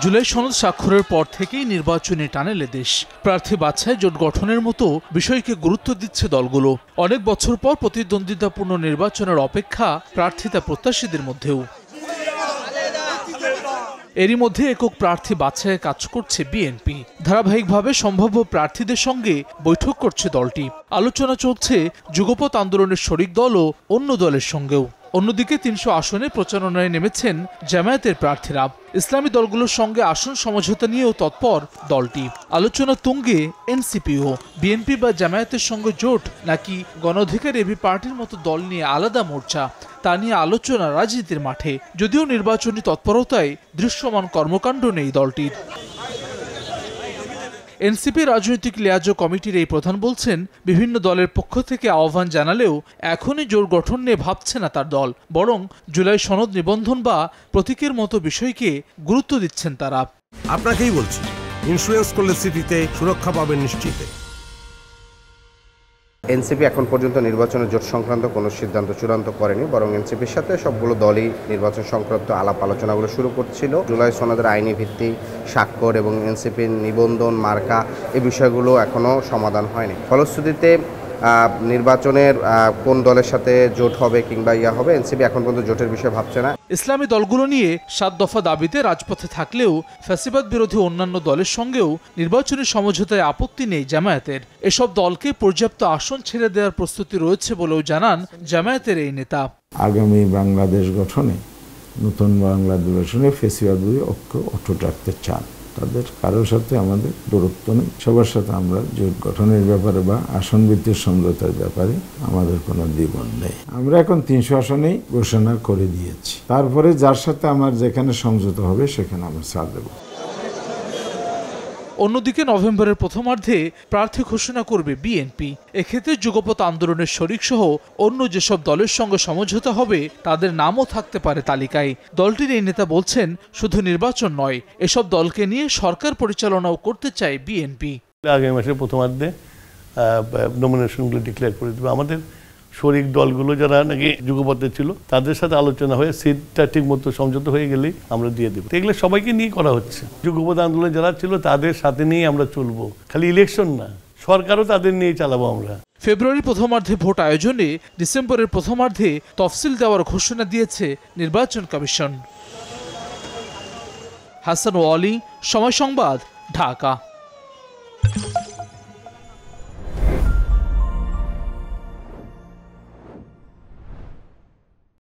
জুলাই সনদ স্বাক্ষরের পর থেকেই নির্বাচনী টানেলে দেশ। প্রার্থী বাছাই, জোট গঠনের মতো বিষয়কে গুরুত্ব দিচ্ছে দলগুলো। অনেক বছর পর প্রতিদ্বন্দ্বিতাপূর্ণ নির্বাচনের অপেক্ষা প্রার্থিতা প্রত্যাশীদের মধ্যেও। এরই মধ্যে একক প্রার্থী বাছাইয়ে কাজ করছে বিএনপি। ধারাবাহিকভাবে সম্ভাব্য প্রার্থীদের সঙ্গে বৈঠক করছে দলটি। আলোচনা চলছে যুগপৎ আন্দোলনের শরিক দল ও অন্য দলের সঙ্গেও। অন্যদিকে ৩০০ আসনে প্রচারণায় নেমেছেন জামায়াতের প্রার্থীরা। ইসলামী দলগুলোর সঙ্গে আসন সমঝোতা নিয়েও তৎপর দলটি। আলোচনা তুঙ্গে এনসিপিও। বিএনপি বা জামায়াতের সঙ্গে জোট নাকি গণ অধিকার এবি পার্টির মতো দল নিয়ে আলাদা মোর্চা, তা নিয়ে আলোচনা রাজনীতির মাঠে। যদিও নির্বাচনী তৎপরতায় দৃশ্যমান কর্মকাণ্ড নেই দলটির। এনসিপি রাজনৈতিক লিয়াজো কমিটির এই প্রধান বলছেন, বিভিন্ন দলের পক্ষ থেকে আহ্বান জানালেও এখনই জোট গঠন নিয়ে ভাবছে না তার দল, বরং জুলাই সনদ নিবন্ধন বা প্রতীকের মতো বিষয়কে গুরুত্ব দিচ্ছেন তারা। আপনাকেই বলছি, ইন্স্যুরেন্স করলে সিটিতে সুরক্ষা পাবেন নিশ্চিত। এনসিপি এখন পর্যন্ত নির্বাচনের জোট সংক্রান্ত কোনো সিদ্ধান্ত চূড়ান্ত করেনি, বরং এনসিপির সাথে সবগুলো দলই নির্বাচন সংক্রান্ত আলাপ আলোচনাগুলো শুরু করছিল। জুলাই সনদের আইনি ভিত্তি, স্বাক্ষর এবং এনসিপির নিবন্ধন, মার্কা, এই বিষয়গুলো এখনও সমাধান হয়নি। ফলশ্রুতিতে নির্বাচনের কোন দলের সাথে জোট হবে কিংবা হবে, এনসিপি এখন পর্যন্ত জোটের বিষয়ে ভাবছে না। ইসলামী দলগুলো নিয়ে ৭ দফা দাবিতে রাজপথে থাকলেও ফ্যাসিবাদ বিরোধী অন্যান্য দলের সঙ্গেও নির্বাচনী সমঝোতায় আপত্তি নেই জামায়াতের। এসব দলকে পর্যাপ্ত আসন ছেড়ে দেওয়ার প্রস্তুতি রয়েছে বলেও জানান জামায়াতের এই নেতা। আগামী বাংলাদেশ গঠনে, নতুন বাংলাদেশ গঠনে ফ্যাসিবাদ বিরোধী ঐক্য অটুট রাখতে চান। তাদের কারোর সাথে আমাদের দূরত্ব নেই। সবার সাথে আমরা জোট গঠনের ব্যাপারে বা আসন ভিত্তিক সমঝোতার ব্যাপারে আমাদের কোনো দ্বিমত নেই। আমরা এখন ৩০০ আসনেই ঘোষণা করে দিয়েছি। তারপরে যার সাথে আমার যেখানে সমঝোতা হবে সেখানে আমরা ছাড় দেব। অন্যদিকে নভেম্বরের প্রথমার্ধে প্রার্থী ঘোষণা করবে বিএনপি। এক্ষেত্রে যুগপৎ আন্দোলনের শরিক সহ অন্য যেসব দলের সঙ্গে সমঝোতা হবে তাদের নামও থাকতে পারে তালিকায়। দলটির এই নেতা বলছেন, শুধু নির্বাচন নয়, এসব দলকে নিয়ে সরকার পরিচালনাও করতে চায় বিএনপি। আগামী মাসের প্রথমার্ধে নমিনেশনগুলো ডিক্লেয়ার করে দেবে। আমাদের শরিক দলগুলো যারা নাকি যুগপথে ছিল তাদের সাথে আলোচনা হয়ে সিটটা ঠিক মতো সমঝোতা হয়ে গেলেই আমরা দিয়ে দেবো। এগুলো সবাইকে নিয়ে করা হচ্ছে। যুগপথ আন্দোলনে যারা ছিল তাদের সাথে নিয়ে আমরা চলবো, খালি ইলেকশন না, সরকারও তাদের নিয়ে চালাবো আমরা। ফেব্রুয়ারি প্রথমার্ধে ভোট আয়োজনে ডিসেম্বরের প্রথমার্ধে তফসিল দেওয়ার ঘোষণা দিয়েছে নির্বাচন কমিশন। হাসান ওয়ালি, সময় সংবাদ, ঢাকা।